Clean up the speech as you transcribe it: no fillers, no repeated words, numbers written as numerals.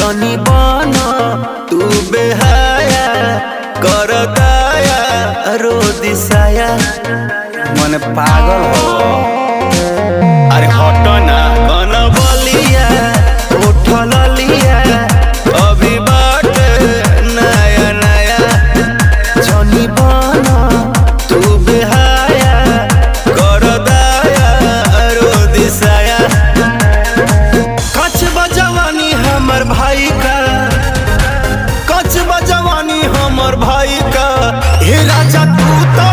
जनी बना तू बेहाया कर दाया रो दिसाया मन पागल हो। अरे हटो ना कन बलिया उठल लिया अभी बाट नया नया जनी बना तू बेहाया कर दाया रो दिसाया। कच बजवानी हमर भाई का, कच बजवानी हमर भाई का, हे राजा तू तो